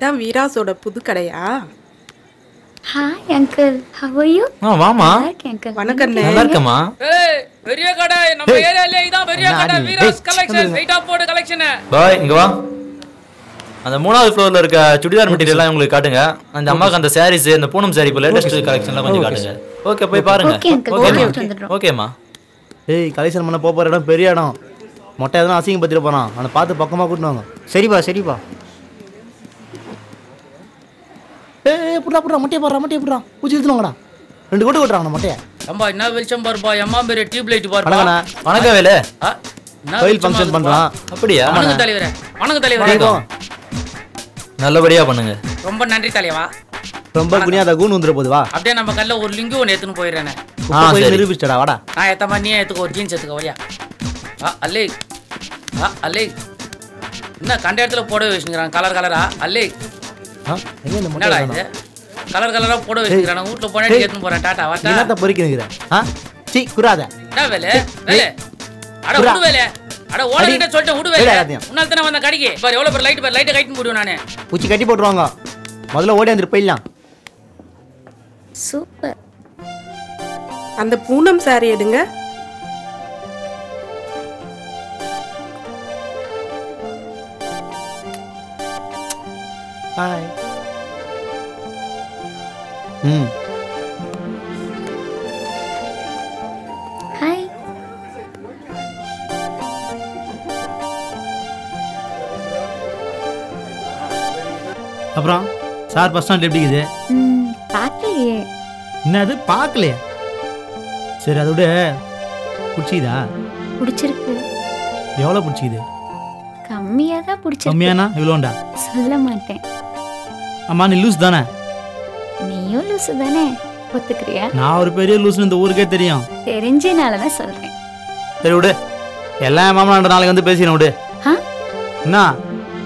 இதான் வீராஸோட புது கடையா? Hi uncle, how are you? வாமா. அங்கிள் வணக்கம். நல்லா இருக்கமா? ஏய் பெரிய கடை நம்ம ஏரியால இதான் பெரிய கடை வீராஸ் கலெக்ஷன் வெயிட் ஆஃப் போர்டு கலெக்ஷன். பாய் இங்க வா. அந்த மூணாவது ஃப்ளோர்ல இருக்க சுடிதார் மெட்டீரியல் எல்லாம் உங்களுக்கு காட்டுங்க. அந்த அம்மாக்கு அந்த சாரீஸ் அந்த பூனம் சாரி போல லேட்டஸ்ட் கலெக்ஷன்லாம் கொஞ்சம் காட்டுங்க. ஓகே போய் பாருங்க. ஓகேமா. ஏய் கலெக்ஷன் பண்ண போற இடம் பெரிய இடம். மொட்டை எதனா அசிங்கப்படுத்திட்டு போறான். அவனை பார்த்து பக்கமா கூட்டிட்டு வாங்க. சரிப்பா. ஏய் புடா மொட்டையை போடுறா. பூச்சி எடுத்துவாங்கடா. 2 கோட்டு கொட்டுறாங்க மொட்டையை. அம்மா என்ன வெளிச்சம் பாருப்பா. அம்மா பேரு டியூப் லைட் பாருப்பா. வணக்கம் வேலே. கோயில் ஃபங்க்ஷன் பண்றான். அப்படியா? வணக்கம் தலைவரே. நல்லபடியா பண்ணுங்க. ரொம்ப நன்றி தலைவா. ரொம்ப குனியாத கூன் வந்துற போது வா. அப்படியே நம்ம கல்ல ஒரு லிங்கு ஒன்னு ஏத்துன்னு போயிரேனே. போய் நிரூபிச்சடா வாடா. நான் ஏத்தமா நீ ஏத்துக்க ஒரு ஜீன்ஸ் ஏத்துக்க வரியா? அல்லே. என்ன கண்ட இடத்துல போட வச்சிருக்கான் கலரா அல்லே. எங்க இந்த என்னடா இது? கலரா போட வச்சிருக்கான். வீட்ல போனே ஏத்துன்னு போறேன். டாடா வாடா. என்னத்த பொறிக்கிறீங்க? சீ குறாத. என்ன வேலே? அட உடு வேலே. அட ஓடிட்ட சொல்லிட்டு உடு வேலே. உன்னால தான வந்த கடிக்கு. பாரு எவ்வளவு பெரிய லைட் லைட் கைட் போடுவேன் நானே. பூச்சி கட்டி போட்டுருவாங்க. முதல்ல ஓடி வந்து போயிடலாம். சூப்பர். அந்த பூனம் சாரி எடுங்க. ஹாய். ஹாய். அப்புறம் சார் பஸ் ஸ்டாண்ட் எப்படி இருக்குது? பார்க்கலையே. என்னது பார்க்கலையே? சரி அதோட பிடிச்சிதா? பிடிச்சிருக்கு. எவ்வளோ பிடிச்சிக்குது? கம்மியா தான் பிடிச்சிருக்கு. கம்மியானா இவ்வளோண்டா? சொல்ல மாட்டேன். அம்மா நீ லூஸ் தானே? நீயும் லூசு தானே? ஒத்துக்கிறியா? நான் ஒரு பெரிய லூஸ்னு இந்த ஊருக்கே தெரியும். தெரிஞ்சனால தான் சொல்றேன். சரி விடு. எல்லாம் மாமனாண்ட நாளைக்கு வந்து பேசினேன் விடு. என்ன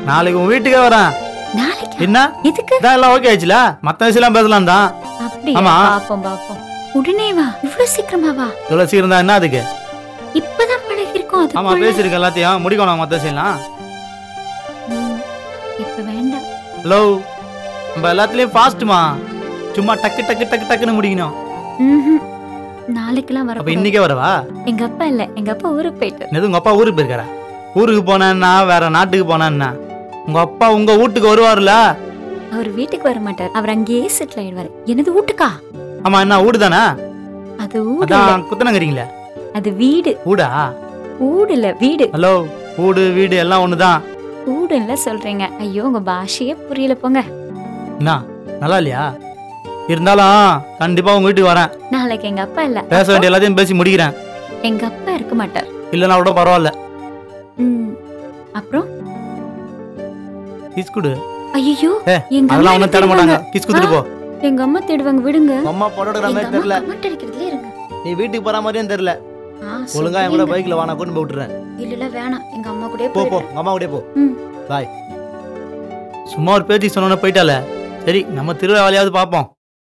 நாளைக்கு உன் வீட்டுக்கே வரேன். நாளைக்கு என்ன எதுக்கு? எல்லாம் ஓகே ஆச்சுல? மற்ற விஷயம் பேசலாம் தான். அப்படியா? பாப்போம். உடனே வா. இவ்வளவு சீக்கிரமா வா. இவ்வளவு சீக்கிரம் தான் என்ன அதுக்கு? இப்பதான் பழகி இருக்கோம். அது ஆமா பேசிருக்க எல்லாத்தையும் முடிக்கணும் மற்ற விஷயம்லாம். இப்ப வேண்டாம். ஹலோ நம்ம எல்லாத்துலயும் ஃபாஸ்ட்மா. சும்மா டக்குன்னு முடிக்கணும். நாளைக்கெல்லாம் வர. அப்ப இன்னைக்கே வரவா? எங்க அப்பா இல்ல, எங்க அப்பா ஊருக்கு போயிட்டு. எது உங்க அப்பா ஊருக்கு போயிருக்காரா? ஊருக்கு போனா வேற நாட்டுக்கு போனா உங்க அப்பா உங்க வீட்டுக்கு வருவாருல? அவர் வீட்டுக்கு வர மாட்டார். அவர் அங்கேயே செட்டில் ஆயிடுவாரு. எனது வீட்டுக்கா? ஆமா என்ன ஊடு தானே? அது ஊடு. அதான் குத்தனங்கறீங்களே. அது வீடு. ஊடா? ஊடு இல்ல வீடு. ஹலோ ஊடு வீடு எல்லாம் ஒண்ணுதான். ஊடு இல்ல சொல்றீங்க. ஐயோ உங்க பாஷையே புரியல போங்க. என்ன நல்லா இல்லையா? இருந்தாலும் கண்டிப்பா உங்க வீட்டுக்கு வரேன். நாளைக்கு எங்க அப்பா இல்ல. பேச வேண்டிய எல்லாத்தையும் பேசி முடிக்கிறேன். எங்க அப்பா இருக்க மாட்டார். இல்லனா கூட பரவாயில்ல. அப்புறம் கிஸ் குடு. ஐயோ எங்க அதெல்லாம் ஒண்ணு தேட மாட்டாங்க. கிஸ் குடுத்து போ. எங்க அம்மா தேடுவாங்க விடுங்க. அம்மா போடோட மாதிரி தெரியல. கமெண்ட் அடிக்கிறதுல இருங்க. நீ வீட்டுக்கு போற மாதிரியும் தெரியல. ஒழுங்கா என் கூட பைக்ல வா, நான் கொண்டு போய் விட்டுறேன். இல்ல வேணாம். எங்க அம்மா கூடயே போ. அம்மா கூடயே போ. பாய். சும்மா ஒரு பேட்டி சொன்னோன்னு போயிட்டால. சரி நம்ம திருவிழா வேலையாவது பாப்போம்.